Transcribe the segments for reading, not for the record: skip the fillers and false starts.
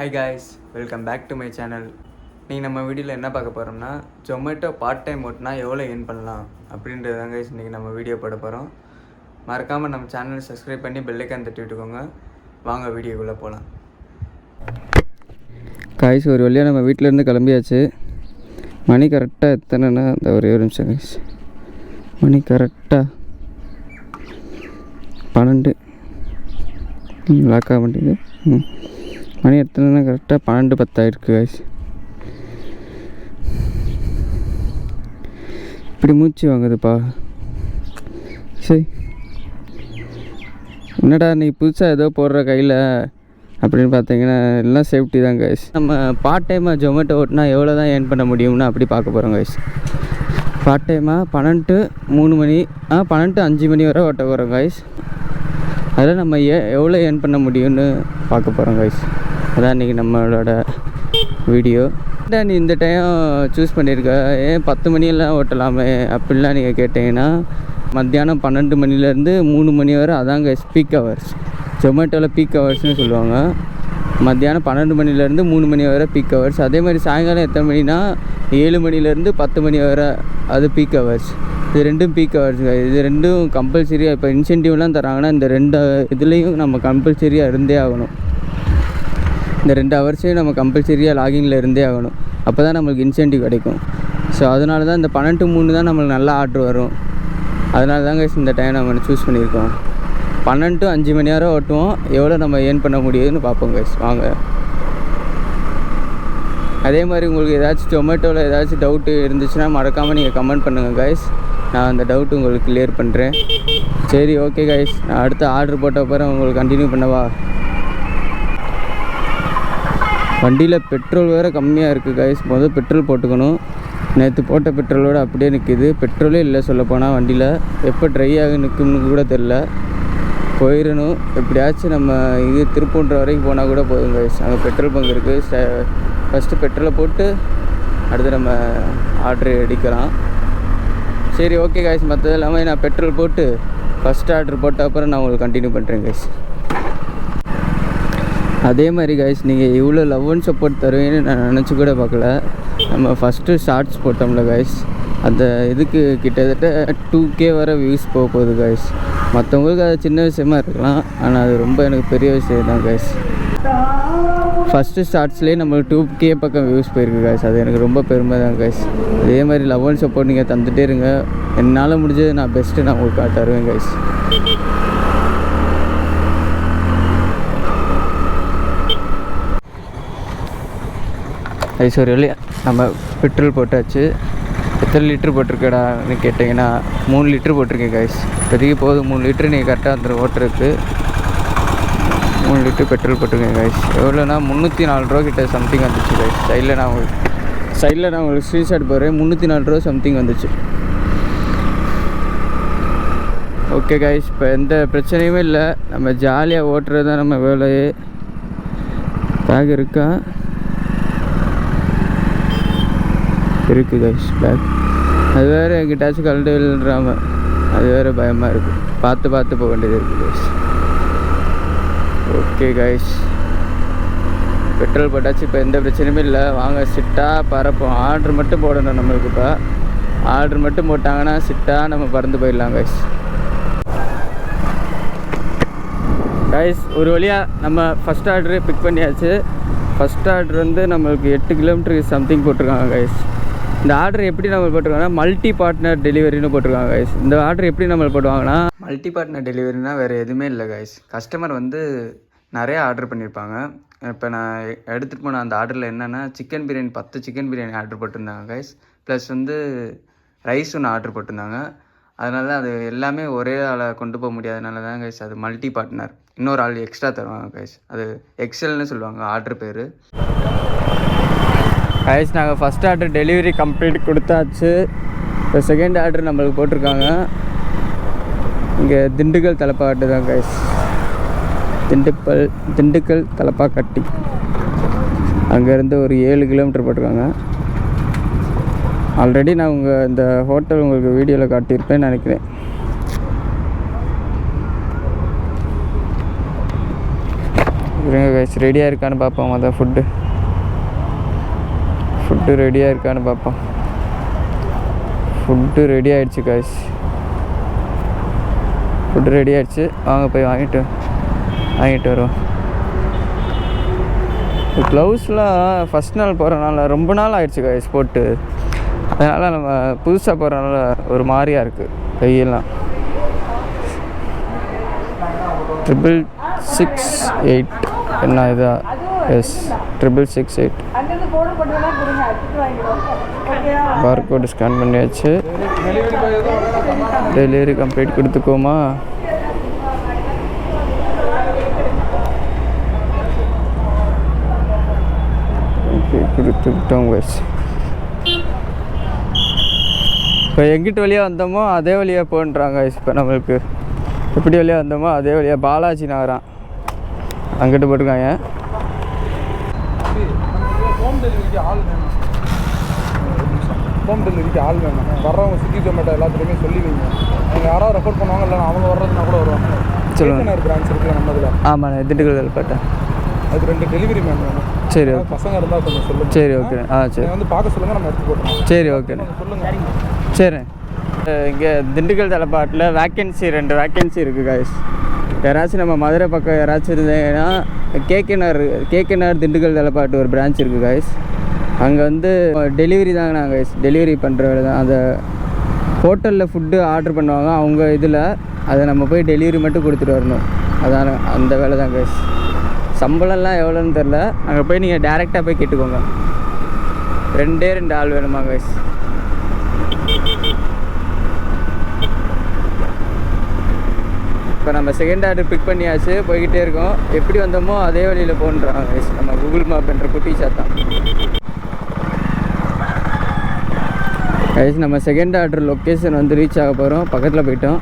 Hi guys, welcome back to my channel. நீங்கள் நம்ம வீடியோவில் என்ன பார்க்க போகிறோம்னா, ஜொமேட்டோ பார்ட் டைம் ஓட்டினா எவ்வளோ ஏர்ன் பண்ணலாம் அப்படின்றது தான் காய்ஸ் இன்றைக்கி நம்ம வீடியோ போட போகிறோம். மறக்காமல் நம்ம சேனலை சப்ஸ்கிரைப் பண்ணி பெல்லைக்கான் தட்டி விட்டுக்கோங்க. வாங்க வீடியோக்குள்ளே போகலாம். காய்ஸ் ஒரு வழியாக நம்ம வீட்டிலேருந்து கிளம்பியாச்சு. மணி கரெக்டாக எத்தனைன்னா இந்த ஒரே ஒரு நிமிஷம் காய்ஸ், மணி கரெக்டாக 12 லாக் ஆக மாட்டேங்குது. மணி எத்தனைன்னா கரெக்டாக 12:10 ஆகிருக்கு காய்ஸ். இப்படி மூச்சு வாங்குதுப்பா. சரி, என்னடா நீ புதுசாக ஏதோ போடுற கையில் அப்படின்னு பார்த்தீங்கன்னா எல்லாம் சேஃப்டி தான் காய்ஸ். நம்ம பார்ட் டைமாக ஜொமேட்டோ ஓட்டினா எவ்வளோ தான் ஏர்ன் பண்ண முடியும்னு அப்படி பார்க்க போகிறோம் காய்ஸ். பார்ட் டைமாக 12 மணி 5 மணி வரை ஓட்ட போகிறோம் காய்ஸ். அதில் நம்ம எவ்வளோ ஏர்ன் பண்ண முடியும்னு பார்க்க போகிறோம் காய்ஸ். அதான் இன்றைக்கி நம்மளோட வீடியோ. நீ இந்த டைம் சூஸ் பண்ணியிருக்க, ஏன் 10 மணியெல்லாம் ஓட்டலாமே அப்படிலாம் நீங்கள் கேட்டிங்கன்னா, மத்தியானம் 12 மணிலேருந்து 3 மணி வரை அதாங்க பீக் ஹவர்ஸ். ஜொமேட்டோவில் பீக் ஹவர்ஸ்னு சொல்லுவாங்க. மத்தியானம் 12 மணிலேருந்து 3 மணி வரை பீக் ஹவர்ஸ். அதே மாதிரி சாயங்காலம் எத்தனை மணினா 7 மணிலேருந்து 10 மணி வரை அது பீக் ஹவர்ஸ். இது ரெண்டும் பீக் ஹவர்ஸுங்க. இது ரெண்டும் கம்பல்சரியாக இப்போ இன்சென்டிவ்லாம் தராங்கன்னா இந்த 2 இதுலேயும் நம்ம கம்பல்சரியாக இருந்தே ஆகணும். இந்த 2 ஹவர்ஸையும் நம்ம கம்பல்சரியாக லாகிங்கில் இருந்தே ஆகணும். அப்போ தான் நம்மளுக்கு இன்சென்டிவ் கிடைக்கும். ஸோ அதனால தான் இந்த 12 to 3 தான் நம்மளுக்கு நல்ல ஆர்டர் வரும். அதனால தாங்க இந்த டைம் நம்ம சூஸ் பண்ணியிருக்கோம். 12 to 5 மணி நேரம் ஓட்டுவோம். எவ்வளோ நம்ம ஏர்ன் பண்ண முடியுதுன்னு பார்ப்போம் கைஸ். வாங்க. அதே மாதிரி உங்களுக்கு ஏதாச்சும் ஜொமேட்டோவில் ஏதாச்சும் டவுட்டு இருந்துச்சுன்னா மறக்காமல் நீங்கள் கமெண்ட் பண்ணுங்கள் கைஸ். நான் அந்த டவுட்டு உங்களுக்கு கிளியர் பண்ணுறேன். சரி, ஓகே கைஸ், நான் அடுத்த ஆர்டர் போட்ட அப்புறம் உங்களுக்கு கண்டினியூ பண்ணவா? வண்டியில் பெட்ரோல் வேறு கம்மியாக இருக்குது கைஸ். முதல் பெட்ரோல் போட்டுக்கணும். நேற்று போட்ட பெட்ரோலோடு அப்படியே நிற்கிது. பெட்ரோலே இல்லை சொல்லப்போனால் வண்டியில். எப்போ ட்ரை ஆகி நிற்கும்னு கூட தெரில. போயிடணும் எப்படியாச்சும். நம்ம இது திருப்பூன்ற வரைக்கும் போனால் கூட போதும் கைஸ். அங்கே பெட்ரோல் பங்க் இருக்குது. ஃபஸ்ட்டு பெட்ரோலை போட்டு அடுத்து நம்ம ஆர்டர் அடிக்கலாம். சரி, ஓகே கைஸ். மற்றது எல்லாமே நான் பெட்ரோல் போட்டு ஃபஸ்ட் ஆர்டர் போட்ட அப்புறம் நான் உங்களுக்கு கண்டினியூ பண்ணுறேன் கைஸ். அதே மாதிரி கைஸ், நீங்கள் இவ்வளோ லவ் அண்ட் சப்போர்ட் தருவீங்கன்னு நான் நினச்சி கூட பார்க்கல. நம்ம ஃபஸ்ட்டு ஷார்ட்ஸ் போட்டோம்ல கைஸ், அந்த இதுக்கு கிட்டத்தட்ட 2K வரை வியூஸ் போகுது கைஸ். மற்றவங்களுக்கு அது சின்ன விஷயமா இருக்கலாம், ஆனால் அது ரொம்ப எனக்கு பெரிய விஷயம் தான் கைஸ். ஃபஸ்ட்டு ஷார்ட்ஸ்லேயே நம்மளுக்கு 2K பக்கம் வியூஸ் போயிருக்கு கைஸ். அது எனக்கு ரொம்ப பெருமை தான் கைஸ். அதே மாதிரி லவ் அண்ட் சப்போர்ட் நீங்கள் தந்துகிட்டே இருங்க. என்னால் முடிஞ்சது நான் பெஸ்ட்டு நான் உங்களுக்கு தருவேன் கைஸ். ஐஸ்வர்யா நம்ம பெட்ரோல் போட்டாச்சு. எத்தனை லிட்ரு போட்டிருக்கடான்னு கேட்டிங்கன்னா 3 லிட்ரு போட்டிருக்கேன் கைஸ். இப்போதைக்கு போதும். 3 லிட்ரு நீங்கள் கரெக்டாக அந்த ஓட்டுறதுக்கு 3 லிட்ரு பெட்ரோல் போட்டிருக்கேன் கைஸ். எவ்வளோனா 304 ரூபா கிட்ட சம்திங் வந்துச்சு கைஸ். சைடில் நான் உங்களுக்கு ஸ்க்ரீன்ஷாட் போடுறேன். 304 ரூபா சம்திங் வந்துச்சு. ஓகே கைஸ், இப்போ எந்த பிரச்சனையுமே இல்லை. நம்ம ஜாலியாக ஓட்டுறது தான் நம்ம வேலையே. பேக் இருக்கா? இருக்குது கைஸ் பேக். அது வேறு எங்கிட்டாச்சும் கலண்டு விழுறாம, அது வேறு பயமாக இருக்குது. பார்த்து போக வேண்டியது இருக்குது கைஸ். ஓகே கைஸ், பெட்ரோல் போட்டாச்சு. இப்போ எந்த பிரச்சனையுமே இல்லை. வாங்க சிட்டாக பறப்போம். ஆர்டர் மட்டும் போடணும் நம்மளுக்கு. இப்போ ஆர்டர் மட்டும் போட்டாங்கன்னா சிட்டாக நம்ம பறந்து போயிடலாம் கைஸ். கைஸ், ஒரு வழியாக நம்ம ஃபஸ்ட் ஆர்டரு பிக் பண்ணியாச்சு. ஃபஸ்ட் ஆர்டர் வந்து நம்மளுக்கு 8 கிலோமீட்டருக்கு சம்திங் போட்டிருக்காங்க கைஸ். இந்த ஆர்டர் எப்படி நம்ம போட்டிருக்காங்கன்னா மல்டி பார்ட்னர் டெலிவரின்னு போட்டிருக்காங்க கைஸ். இந்த ஆர்டர் எப்படி நம்ம போட்டுவாங்கன்னா, மல்டி பார்ட்னர் டெலிவரினா வேறு எதுவுமே இல்லை கைஸ். கஸ்டமர் வந்து நிறைய ஆர்டர் பண்ணியிருப்பாங்க. இப்போ நான் எடுத்துகிட்டு போன அந்த ஆர்டரில் என்னென்னா, chicken biryani 10 chicken biryani order போட்டிருந்தாங்க கைஸ். ப்ளஸ் வந்து ரைஸ் ஒன்று ஆர்டர் போட்டிருந்தாங்க. அதனால அது எல்லாமே ஒரே ஆளை கொண்டு போக முடியாதனால தான் கைஸ் அது மல்டி பார்ட்னர். இன்னொரு ஆள் எக்ஸ்ட்ரா தருவாங்க கைஸ். அது எக்ஸல்னு சொல்லுவாங்க ஆர்டர் பேர். கைஸ், நாங்கள் ஃபஸ்ட் ஆர்டர் டெலிவரி கம்ப்ளீட் கொடுத்தாச்சு. இப்போ செகண்ட் ஆர்டர் நம்மளுக்கு போட்டிருக்காங்க. இங்கே திண்டுக்கல் தலப்பாக்கட்டு தான் கைஸ். திண்டுக்கல் தலப்பாக்கட்டி. அங்கேருந்து ஒரு 7 கிலோமீட்டர் போட்டிருக்காங்க. ஆல்ரெடி நான் இந்த ஹோட்டல் உங்களுக்கு வீடியோவில் காட்டியிருப்பேன்னு நினைக்கிறேன். இருங்க கைஸ், ரெடியாக இருக்கான்னு பார்ப்போம். அதான் ஃபுட்டு ரெடியாக இருக்கான்னு பார்ப்போம். ஃபுட்டு ரெடி ஆகிடுச்சு கைஸ், ஃபுட்டு ரெடி ஆகிடுச்சு. வாங்க போய் வாங்கிட்டு வருவோம். க்ளவுஸ்லாம் ஃபஸ்ட் நாள் போகிறனால ரொம்ப நாள் ஆகிடுச்சு கைஸ் போட்டு. அதனால் நம்ம புதுசாக போகிறனால ஒரு மாதிரியாக இருக்குது கையெல்லாம். 668 என்ன இதா? எஸ் 668. பார்கோடு ஸ்கேன் பண்ணியாச்சு. டெலிவரி கம்ப்ளீட் கொடுத்துக்கோமா? ஓகே கொடுத்துக்கிட்டோம் கைஸ். இப்போ எங்கிட்ட வழியாக வந்தோமோ அதே வழியாக போன்றாங்க கைஸ். இப்போ நம்மளுக்கு எப்படி வழியாக வந்தோமோ அதே வழியாக பாலாஜி நகரம் அங்கிட்டு போட்டிருக்காங்க. ஹோம் டெலிவரிக்கு ஆள் வேணும். வர்றவங்க ஸ்விக்கி ஜொமேட்டோ எல்லாத்துலேயுமே சொல்லி வைங்க. அவங்க யாராவது ரெஃபர் பண்ணுவாங்க, இல்லை அவங்க வர்றதுனா கூட வருவாங்க. சொல்லுங்கள். பிரான்ச் இருக்குல்ல நம்ம இதில். ஆமாண்ணே, திண்டுக்கல் பட்டேன். அதுக்கு 2 டெலிவரி மேன் வேணும். சரி, பசங்க இருந்தால் கொஞ்சம் சொல்லுங்கள். சரி ஓகே. சரி வந்து பார்க்க சொல்லுங்கள், நம்ம எடுத்து போட்டுருவோம். சரி ஓகேண்ணே, சொல்லுங்கள். சரி, இங்கே திண்டுக்கல் தலப்பாட்டில் வேக்கன்சி 2 வேக்கன்சி இருக்குது கைஸ். யாராச்சும் நம்ம மதுரை பக்கம் யாராச்சும் இருந்தீங்கன்னா கேகேஆர் திண்டுக்கல் தலப்பாட்டு ஒரு பிரான்ச் இருக்குது கைஸ். அங்கே வந்து டெலிவரி தாங்க நாங்கள் கைஸ், டெலிவரி பண்ணுற வேலை தான். அந்த ஹோட்டலில் ஃபுட்டு ஆர்டர் பண்ணுவாங்க அவங்க இதில், அதை நம்ம போய் டெலிவரி மட்டும் கொடுத்துட்டு வரணும். அதான் அந்த வேலை தான் கைஸ். சம்பளம்லாம் எவ்வளோன்னு தெரில, அங்கே போய் நீங்கள் டேரெக்டாக போய் கேட்டுக்கோங்க. 2 ஆள் வேணுமா கைஸ்? இப்போ நம்ம செகண்ட் ஆர்டர் பிக் பண்ணியாச்சு, போய்கிட்டே இருக்கோம். எப்படி வந்தோமோ அதே வழியில் போன்றாங்க கைஸ். நம்ம கூகுள் மேப் என்ற குட்டி சாத்தான் கைஸ். நம்ம செகண்ட் ஆர்டர் லொக்கேஷன் வந்து ரீச் ஆக போகிறோம். பக்கத்தில் போயிட்டோம்.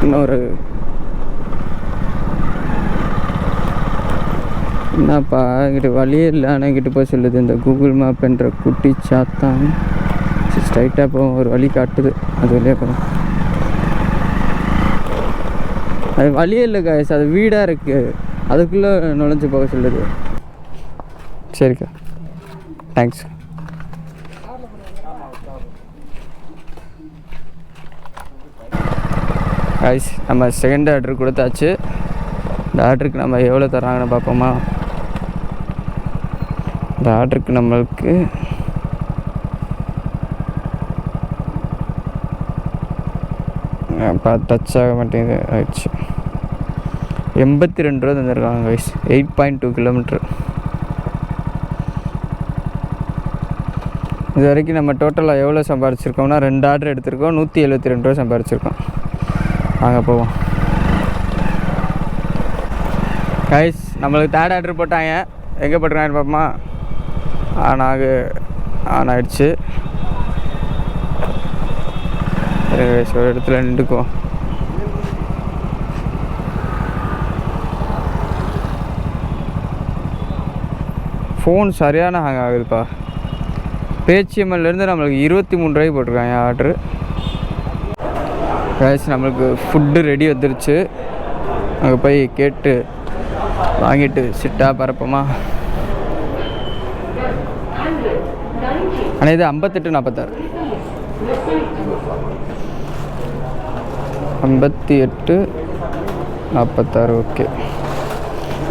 இன்னொரு என்னப்பா இங்கிட்ட வழியே இல்லை, ஆனால் இங்கிட்ட போய் சொல்லுது இந்த கூகுள் மேப் என்ற குட்டி சாத்தான். ஸ்ட்ரைட்டாக போகும், ஒரு வழி காட்டுது, அது வழியாக போகும். அது வழியே இல்லை கைஸ், அது வீடாக இருக்குது, அதுக்குள்ளே நுழைஞ்சு போக சொல்லுது. சரிக்கா, தேங்க்ஸ். கைஸ் நம்ம செகண்ட் ஆர்டர் கொடுத்தாச்சு. இந்த ஆர்டருக்கு நம்ம எவ்வளோ தராங்கன்னு பார்ப்போமா? இந்த ஆர்டருக்கு நம்மளுக்கு டச் ஆக மாட்டேங்குது, ஆயிடுச்சு. 82 ரூபா தந்துருக்காங்க கைஸ். 8.2 கிலோமீட்ரு. இது வரைக்கும் நம்ம டோட்டலாக எவ்வளோ சம்பாரிச்சிருக்கோம்னா 2 ஆர்டர் எடுத்திருக்கோம், 172 ரூபா சம்பாரிச்சிருக்கோம். வாங்க போவோம் கைஸ். நம்மளுக்கு 3rd ஆர்டர் போட்டாங்க. எங்கே போட்டிருக்காங்கன்னு பார்ப்போமா? ஆன் ஆகிடுச்சு. ஒரு இடத்துல நின்றுக்குவோம். ஃபோன் சரியான ஹேங் ஆகுதுப்பா. பேச்சிஎம்எல்லேருந்து நம்மளுக்கு 23 ரூபாய்க்கு போட்டிருக்காங்க ஆர்டரு. கைஸ் நம்மளுக்கு ஃபுட்டு ரெடி வந்துருச்சு. அங்கே போய் கேட்டு வாங்கிட்டு சிட்டாக பரப்போமா? ஆனால் இது 58-46. 58-46. ஓகே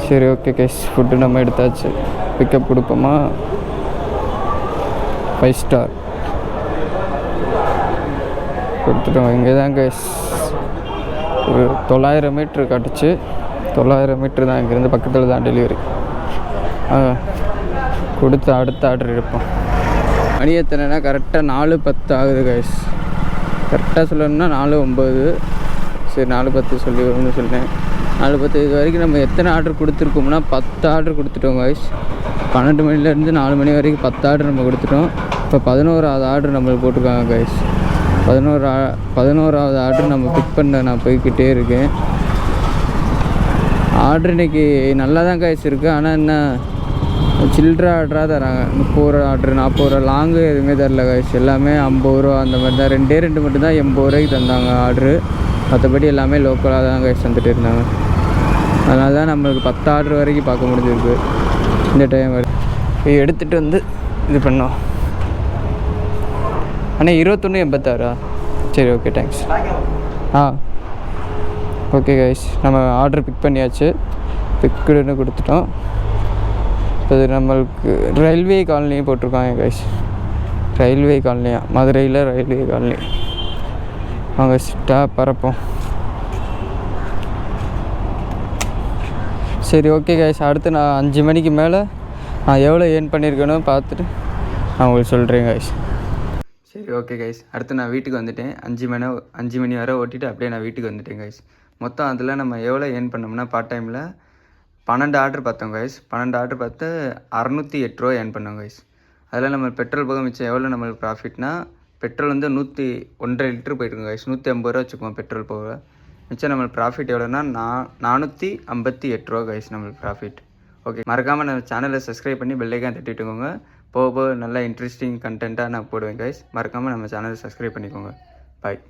சரி, ஓகே கைஸ். ஃபுட்டு நம்ம எடுத்தாச்சு. பிக்கப் கொடுப்போமா? 5 ஸ்டார் கொடுத்துட்டோம். இங்கே தான் கைஸ் ஒரு 900 மீட்ரு காட்டுச்சு. 900 மீட்ரு தான் இங்கேருந்து, பக்கத்தில் தான் டெலிவரி. கொடுத்து அடுத்த ஆர்டர் எடுப்போம். மணி எத்தனைனா கரெக்டாக 4:10 ஆகுது கைஸ். கரெக்டாக சொல்லணும்னா 4:09. சரி 4:10 சொல்லி வரும்னு சொன்னேன். 4:10 இது வரைக்கும் நம்ம எத்தனை ஆர்டர் கொடுத்துருக்கோம்னா 10 ஆர்டர் கொடுத்துட்டோம் கைஸ். 12 மணிலேருந்து 4 மணி வரைக்கும் 10 ஆர்டர் நம்ம கொடுத்துட்டோம். இப்போ 11வது ஆர்டர் நம்மளுக்கு போட்டிருக்காங்க கைஸ். 11வது ஆர்டர் நம்ம பிக் பண்ண நான் போய்கிட்டே இருக்கேன். ஆர்டர் இன்றைக்கி நல்லா தான் கைஸ் இருக்குது. ஆனால் என்ன சில்லற ஆர்டராக தராங்க. 30 ரூபா ஆர்டர், 40 ரூபா. லாங்கு எதுவுமே தரல கைஸ். எல்லாமே 50 ரூபா அந்த மாதிரி தான். 2 மட்டும்தான் 80 ரூபாய்க்கு தந்தாங்க ஆர்டரு. மற்றபடி எல்லாமே லோக்கலாக தான் கைஸ் வந்துட்டு இருந்தாங்க. அதனால தான் நம்மளுக்கு 10 ஆர்டர் வரைக்கும் பார்க்க முடிஞ்சிருக்கு இந்த டைம் வரை. இப்போ எடுத்துகிட்டு வந்து இது பண்ணோம். அண்ணா 21.86. சரி, ஓகே, தேங்க்ஸ். ஓகே கைஸ், நம்ம ஆர்டர் பிக் பண்ணியாச்சு. பிக்குன்னு கொடுத்துட்டோம். இப்போ இது நம்மளுக்கு ரயில்வே காலனியும் போட்டிருக்காங்க கைஸ். ரயில்வே காலனியா? மதுரையில் ரயில்வே காலனி. அவங்க ஸ்டாப் பரப்போம். சரி, ஓகே கைஸ், அடுத்து நான் 5 மணிக்கு மேலே நான் எவ்வளோ ஏர்ன் பண்ணியிருக்கேனோ பார்த்துட்டு நான் உங்களுக்கு சொல்கிறேன் கைஸ். சரி, ஓகே கைஸ், அடுத்து நான் வீட்டுக்கு வந்துட்டேன். 5 மணி வரை ஓட்டிட்டு அப்படியே நான் வீட்டுக்கு வந்துட்டேன் கைஸ். மொத்தம் அதில் நம்ம எவ்வளோ ஏர்ன் பண்ணோம்னா பார்ட் டைமில் 12 ஆர்டர் பார்த்தோம் கைஸ். 12 ஆர்டர் பார்த்து 608 ரூபா ஏர்ன் பண்ணோம் கைஸ். அதில் நம்ம பெட்ரோல் போக மிச்சம் எவ்வளோ நம்மளுக்கு ப்ராஃபிட்னா, பெட்ரோல் வந்து 1.5 லிட்டர் போயிட்டுருங்க கைஸ். 150 ரூபா வச்சுக்குவோம் பெட்ரோல் போக. மிச்சம் நம்மளுக்கு ப்ராஃபிட் எவ்வளோன்னா 458 ரூபா கைஸ் நம்மளுக்கு ப்ராஃபிட். ஓகே, மறக்காமல் நம்ம சேனலை சப்ஸ்கிரைப் பண்ணி பெல்லைக்கான் தட்டிட்டுக்கோங்க. போக நல்லா இன்ட்ரெஸ்டிங் கண்டென்ட்டாக நான் போடுவேன் கைஸ். மறக்காமல் நம்ம சேனலை சப்ஸ்கிரைப் பண்ணிக்கோங்க. பாய்.